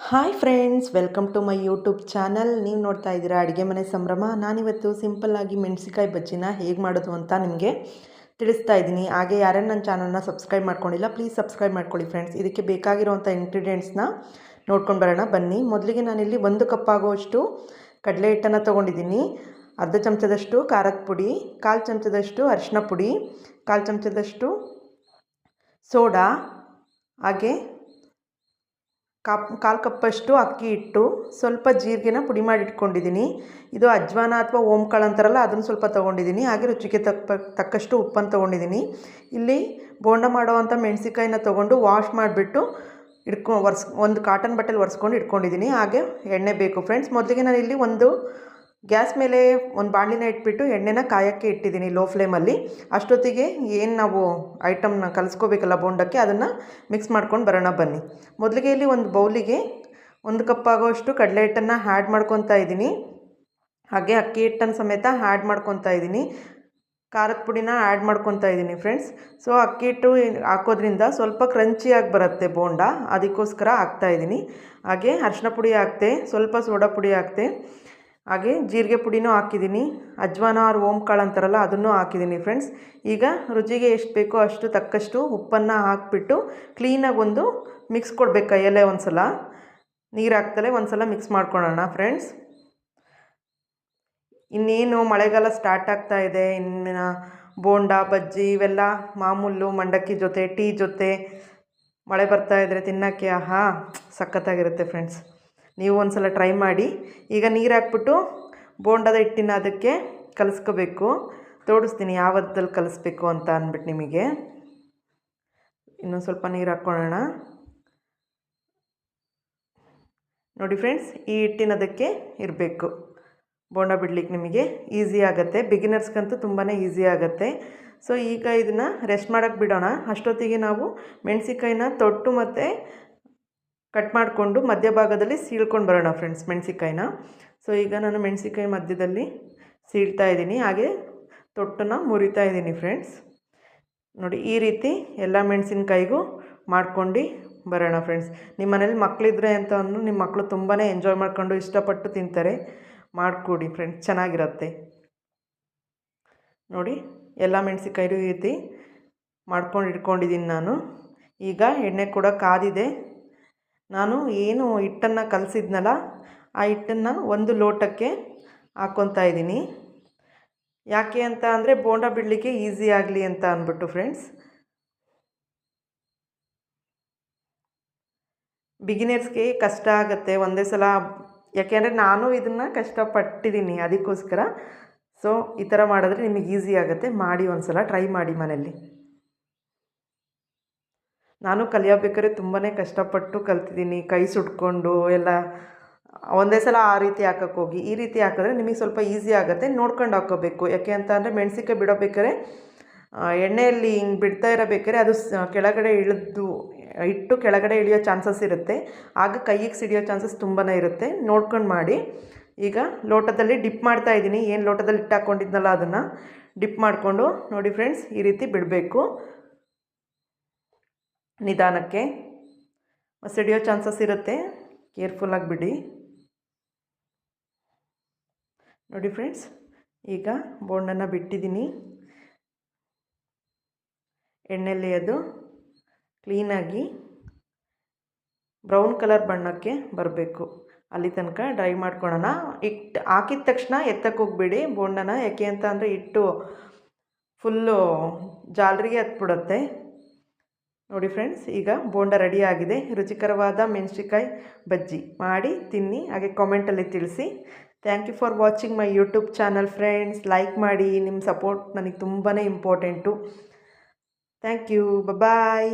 Hi friends, welcome to my YouTube channel. ನೀವು ನೋಡ್ತಾ ಇದ್ದೀರಾ ಅಡುಗೆ ಮನೆ ಸಂಭ್ರಮ. ನಾನಿವತ್ತು ಸಿಂಪಲ್ಲಾಗಿ ಮೆಣಸಿಕಾಯಿ ಬಜ್ಜಿನ ಹೇಗೆ ಮಾಡೋದು ಅಂತ ನಿಮಗೆ ತಿಳಿಸ್ತಾ ಇದ್ದೀನಿ. ಹಾಗೆ ಯಾರ್ಯಾರು ನನ್ನ ಚಾನಲ್ನ ಸಬ್ಸ್ಕ್ರೈಬ್ ಮಾಡ್ಕೊಂಡಿಲ್ಲ, ಪ್ಲೀಸ್ ಸಬ್ಸ್ಕ್ರೈಬ್ ಮಾಡ್ಕೊಳ್ಳಿ ಫ್ರೆಂಡ್ಸ್. ಇದಕ್ಕೆ ಬೇಕಾಗಿರುವಂಥ ಇಂಗ್ರೀಡಿಯೆಂಟ್ಸ್ನ ನೋಡ್ಕೊಂಡು ಬರೋಣ ಬನ್ನಿ. ಮೊದಲಿಗೆ ನಾನಿಲ್ಲಿ 1 ಕಪ್ ಆಗುವಷ್ಟು ಕಡಲೆ ಹಿಟ್ಟನ್ನು ತೊಗೊಂಡಿದ್ದೀನಿ. ಅರ್ಧ ಚಮಚದಷ್ಟು ಖಾರದ ಪುಡಿ, 1/4 ಚಮಚದಷ್ಟು ಅರಿಶಿನ ಪುಡಿ, 1/4 ಚಮಚದಷ್ಟು ಸೋಡಾ, ಹಾಗೆ 1/4 ಕಪ್ಪಷ್ಟು ಅಕ್ಕಿ ಹಿಟ್ಟು, ಸ್ವಲ್ಪ ಜೀರಿಗೆನ ಪುಡಿ ಮಾಡಿ ಇಟ್ಕೊಂಡಿದ್ದೀನಿ. ಇದು ಅಜ್ವಾನ ಅಥವಾ ಓಂಕಾಳು ಅಂತಾರಲ್ಲ, ಅದನ್ನು ಸ್ವಲ್ಪ ತೊಗೊಂಡಿದ್ದೀನಿ. ಹಾಗೆ ರುಚಿಗೆ ತಕ್ಕಷ್ಟು ಉಪ್ಪನ್ನು ತೊಗೊಂಡಿದ್ದೀನಿ. ಇಲ್ಲಿ ಬೋಂಡ ಮಾಡೋವಂಥ ಮೆಣಸಿಕಾಯಿನ ತೊಗೊಂಡು ವಾಶ್ ಮಾಡಿಬಿಟ್ಟು ಒಂದು ಕಾಟನ್ ಬಟ್ಟೆಲಿ ಒರೆಸ್ಕೊಂಡು ಇಟ್ಕೊಂಡಿದ್ದೀನಿ. ಹಾಗೆ ಎಣ್ಣೆ ಬೇಕು ಫ್ರೆಂಡ್ಸ್. ಮೊದಲಿಗೆ ನಾನು ಇಲ್ಲಿ ಒಂದು ಗ್ಯಾಸ್ ಮೇಲೆ ಒಂದು ಬಾಣಲಿನ ಇಟ್ಬಿಟ್ಟು ಎಣ್ಣೆನ ಕಾಯೋಕ್ಕೆ ಇಟ್ಟಿದ್ದೀನಿ ಲೋ ಫ್ಲೇಮಲ್ಲಿ. ಅಷ್ಟೊತ್ತಿಗೆ ಏನು ನಾವು ಐಟಮ್ನ ಕಲಿಸ್ಕೋಬೇಕಲ್ಲ ಬೋಂಡಕ್ಕೆ, ಅದನ್ನು ಮಿಕ್ಸ್ ಮಾಡ್ಕೊಂಡು ಬರೋಣ ಬನ್ನಿ. ಮೊದಲಿಗೆ ಇಲ್ಲಿ ಒಂದು ಬೌಲಿಗೆ 1 ಕಪ್ ಆಗೋಷ್ಟು ಕಡಲೆ ಹಿಟ್ಟನ್ನು ಆ್ಯಡ್ ಮಾಡ್ಕೊತಾ ಇದ್ದೀನಿ. ಹಾಗೆ ಅಕ್ಕಿ ಹಿಟ್ಟನ್ನು ಸಮೇತ ಆ್ಯಡ್ ಮಾಡ್ಕೊತಾ ಇದ್ದೀನಿ. ಖಾರದ ಪುಡಿನ ಆ್ಯಡ್ ಮಾಡ್ಕೊತಾ ಇದ್ದೀನಿ ಫ್ರೆಂಡ್ಸ್. ಸೊ ಅಕ್ಕಿ ಹಿಟ್ಟು ಹಾಕೋದ್ರಿಂದ ಸ್ವಲ್ಪ ಕ್ರಂಚಿಯಾಗಿ ಬರುತ್ತೆ ಬೋಂಡ, ಅದಕ್ಕೋಸ್ಕರ ಹಾಕ್ತಾಯಿದ್ದೀನಿ. ಹಾಗೆ ಅರಿಶಿನ ಪುಡಿ ಹಾಕ್ತೆ, ಸ್ವಲ್ಪ ಸೋಡಾ ಪುಡಿ ಹಾಕ್ತೆ, ಹಾಗೆ ಜೀರಿಗೆ ಪುಡಿನೂ ಹಾಕಿದ್ದೀನಿ. ಅಜ್ವಾನ ಆರ್ ಓಂಕಾಳು ಅಂತಾರಲ್ಲ, ಅದನ್ನು ಹಾಕಿದ್ದೀನಿ ಫ್ರೆಂಡ್ಸ್. ಈಗ ರುಚಿಗೆ ಎಷ್ಟು ಬೇಕೋ ಅಷ್ಟು ತಕ್ಕಷ್ಟು ಉಪ್ಪನ್ನು ಹಾಕಿಬಿಟ್ಟು ಕ್ಲೀನಾಗಿ ಒಂದು ಮಿಕ್ಸ್ ಕೊಡಬೇಕು ಕೈಯಲ್ಲೇ. ಒಂದು ಸಲ ನೀರು ಹಾಕ್ತಲೇ ಒಂದು ಸಲ ಮಿಕ್ಸ್ ಮಾಡ್ಕೊಳ್ಳೋಣ ಫ್ರೆಂಡ್ಸ್. ಇನ್ನೇನು ಮಳೆಗಾಲ ಸ್ಟಾರ್ಟ್ ಆಗ್ತಾ ಇದೆ. ಇನ್ನು ಬೋಂಡ ಬಜ್ಜಿ ಇವೆಲ್ಲ ಮಾಮೂಲು ಮಂಡಕ್ಕಿ ಜೊತೆ ಟೀ ಜೊತೆ ಮಳೆ ಬರ್ತಾ ಇದ್ದರೆ ತಿನ್ನೋಕ್ಕೆ ಆಹಾ ಸಖತ್ತಾಗಿರುತ್ತೆ ಫ್ರೆಂಡ್ಸ್. ನೀವು ಒಂದು ಸಲ ಟ್ರೈ ಮಾಡಿ. ಈಗ ನೀರು ಹಾಕ್ಬಿಟ್ಟು ಬೋಂಡದ ಹಿಟ್ಟಿನ ಅದಕ್ಕೆ ಕಲಿಸ್ಕೋಬೇಕು. ತೋರಿಸ್ತೀನಿ ಯಾವತ್ತಲ್ಲಿ ಕಲಿಸ್ಬೇಕು ಅಂತ ಅಂದ್ಬಿಟ್ಟು ನಿಮಗೆ. ಇನ್ನೊಂದು ಸ್ವಲ್ಪ ನೀರು ಹಾಕ್ಕೊಳ್ಳೋಣ. ನೋಡಿ ಫ್ರೆಂಡ್ಸ್, ಈ ಹಿಟ್ಟಿನದಕ್ಕೆ ಇರಬೇಕು. ಬೋಂಡ ಬಿಡ್ಲಿಕ್ಕೆ ನಿಮಗೆ ಈಸಿ ಆಗುತ್ತೆ. ಬಿಗಿನರ್ಸ್ಗಂತೂ ತುಂಬಾ ಈಸಿ ಆಗುತ್ತೆ. ಸೊ ಈಗ ಇದನ್ನು ರೆಸ್ಟ್ ಮಾಡೋಕ್ಕೆ ಬಿಡೋಣ. ಅಷ್ಟೊತ್ತಿಗೆ ನಾವು ಮೆಣಸಿಕಾಯಿನ ತೊಟ್ಟು ಮತ್ತು ಕಟ್ ಮಾಡಿಕೊಂಡು ಮಧ್ಯಭಾಗದಲ್ಲಿ ಸೀಳ್ಕೊಂಡು ಬರೋಣ ಫ್ರೆಂಡ್ಸ್ ಮೆಣಸಿಕಾಯಿನ. ಸೊ ಈಗ ನಾನು ಮೆಣಸಿಕಾಯಿ ಮಧ್ಯದಲ್ಲಿ ಸೀಳ್ತಾ ಇದ್ದೀನಿ, ಹಾಗೆ ತೊಟ್ಟನ್ನು ಮುರಿತಾ ಇದ್ದೀನಿ ಫ್ರೆಂಡ್ಸ್. ನೋಡಿ, ಈ ರೀತಿ ಎಲ್ಲ ಮೆಣಸಿನ್ಕಾಯಿಗೂ ಮಾಡ್ಕೊಂಡು ಬರೋಣ ಫ್ರೆಂಡ್ಸ್. ನಿಮ್ಮ ಮನೇಲಿ ಮಕ್ಕಳಿದ್ರೆ ಅಂತ ಅಂದು ನಿಮ್ಮ ಮಕ್ಕಳು ತುಂಬಾ ಎಂಜಾಯ್ ಮಾಡ್ಕೊಂಡು ಇಷ್ಟಪಟ್ಟು ತಿಂತಾರೆ. ಮಾಡಿಕೊಡಿ ಫ್ರೆಂಡ್ಸ್, ಚೆನ್ನಾಗಿರುತ್ತೆ. ನೋಡಿ, ಎಲ್ಲ ಮೆಣಸಿನ್ಕಾಯಿ ಈ ರೀತಿ ಮಾಡ್ಕೊಂಡು ಇಟ್ಕೊಂಡಿದ್ದೀನಿ ನಾನು. ಈಗ ಎಣ್ಣೆ ಕೂಡ ಕಾದಿದೆ. ನಾನು ಏನು ಹಿಟ್ಟನ್ನು ಕಲಸಿದ್ನಲ್ಲ, ಆ ಹಿಟ್ಟನ್ನು ಒಂದು ಲೋಟಕ್ಕೆ ಹಾಕ್ಕೊತಾ ಇದ್ದೀನಿ. ಯಾಕೆ ಅಂತ ಅಂದರೆ ಬೋಂಡ ಬಿಡಲಿಕ್ಕೆ ಈಸಿ ಆಗಲಿ ಅಂತ ಅಂದ್ಬಿಟ್ಟು ಫ್ರೆಂಡ್ಸ್. ಬಿಗಿನರ್ಸ್ಗೆ ಕಷ್ಟ ಆಗುತ್ತೆ ಒಂದೇ ಸಲ, ಯಾಕೆಂದರೆ ನಾನು ಇದನ್ನು ಕಷ್ಟಪಟ್ಟಿದ್ದೀನಿ ಅದಕ್ಕೋಸ್ಕರ. ಸೊ ಈ ಥರ ಮಾಡಿದ್ರೆ ನಿಮಗೆ ಈಸಿ ಆಗುತ್ತೆ. ಮಾಡಿ ಒಂದು ಸಲ ಟ್ರೈ ಮಾಡಿ ಮನೆಯಲ್ಲಿ. ನಾನು ಕಲಿಯಬೇಕಾದ್ರೆ ತುಂಬಾ ಕಷ್ಟಪಟ್ಟು ಕಲ್ತಿದ್ದೀನಿ. ಕೈ ಸುಟ್ಕೊಂಡು ಎಲ್ಲ ಒಂದೇ ಸಲ ಆ ರೀತಿ ಹಾಕೋಕ್ಕೆ ಹೋಗಿ ಈ ರೀತಿ ಹಾಕಿದ್ರೆ ನಿಮಗೆ ಸ್ವಲ್ಪ ಈಸಿ ಆಗುತ್ತೆ. ನೋಡ್ಕೊಂಡು ಹಾಕ್ಕೋಬೇಕು. ಯಾಕೆ ಅಂತ ಅಂದರೆ ಮೆಣಸಿನ್ಕಾಯಿ ಬಿಡೋಬೇಕಾದ್ರೆ ಎಣ್ಣೆಯಲ್ಲಿ ಹಿಂಗೆ ಬಿಡ್ತಾ ಇರಬೇಕಾದ್ರೆ ಅದು ಕೆಳಗಡೆ ಹಿಟ್ಟು ಕೆಳಗಡೆ ಇಳಿಯೋ ಚಾನ್ಸಸ್ ಇರುತ್ತೆ. ಆಗ ಕೈಗೆ ಸಿಡಿಯೋ ಚಾನ್ಸಸ್ ತುಂಬಾ ಇರುತ್ತೆ. ನೋಡ್ಕೊಂಡು ಮಾಡಿ. ಈಗ ಲೋಟದಲ್ಲಿ ಡಿಪ್ ಮಾಡ್ತಾ ಇದ್ದೀನಿ. ಏನು ಲೋಟದಲ್ಲಿ ಹಿಟ್ಟು ಹಾಕ್ಕೊಂಡಿದ್ನಲ್ಲ ಅದನ್ನು ಡಿಪ್ ಮಾಡಿಕೊಂಡು ನೋಡಿ ಫ್ರೆಂಡ್ಸ್, ಈ ರೀತಿ ಬಿಡಬೇಕು. ನಿಧಾನಕ್ಕೆ ಸಿಡಿಯೋ ಚಾನ್ಸಸ್ ಇರುತ್ತೆ, ಕೇರ್ಫುಲ್ಲಾಗಿ ಬಿಡಿ. ನೋಡಿ ಫ್ರೆಂಡ್ಸ್, ಈಗ ಬೋಂಡನ್ನು ಬಿಟ್ಟಿದ್ದೀನಿ. ಎಣ್ಣೆಯಲ್ಲಿ ಅದು ಕ್ಲೀನಾಗಿ ಬ್ರೌನ್ ಕಲರ್ ಬಣ್ಣಕ್ಕೆ ಬರಬೇಕು. ಅಲ್ಲಿ ತನಕ ಡ್ರೈ ಮಾಡ್ಕೊಳ್ಳೋಣ. ಹಿಟ್ಟು ಹಾಕಿದ ತಕ್ಷಣ ಎತ್ತಕ್ಕೆ ಹೋಗ್ಬೇಡಿ ಬೋಂಡನ. ಯಾಕೆ ಅಂತ ಅಂದರೆ ಹಿಟ್ಟು ಫುಲ್ಲು ಜಾಲರಿಗೆ ಹತ್ಬಿಡುತ್ತೆ. ನೋಡಿ ಫ್ರೆಂಡ್ಸ್, ಈಗ ಬೋಂಡ ರೆಡಿ ಆಗಿದೆ. ರುಚಿಕರವಾದ ಮೆಣಸಿನ್ಕಾಯಿ ಬಜ್ಜಿ ಮಾಡಿ ತಿನ್ನಿ, ಹಾಗೆ ಕಾಮೆಂಟಲ್ಲಿ ತಿಳಿಸಿ. Thank you for watching my YouTube channel friends. Like ಮಾಡಿ, ನಿಮ್ಮ ಸಪೋರ್ಟ್ ನನಗೆ ತುಂಬಾ ಇಂಪಾರ್ಟೆಂಟು. Thank you. ಬಾಯ್.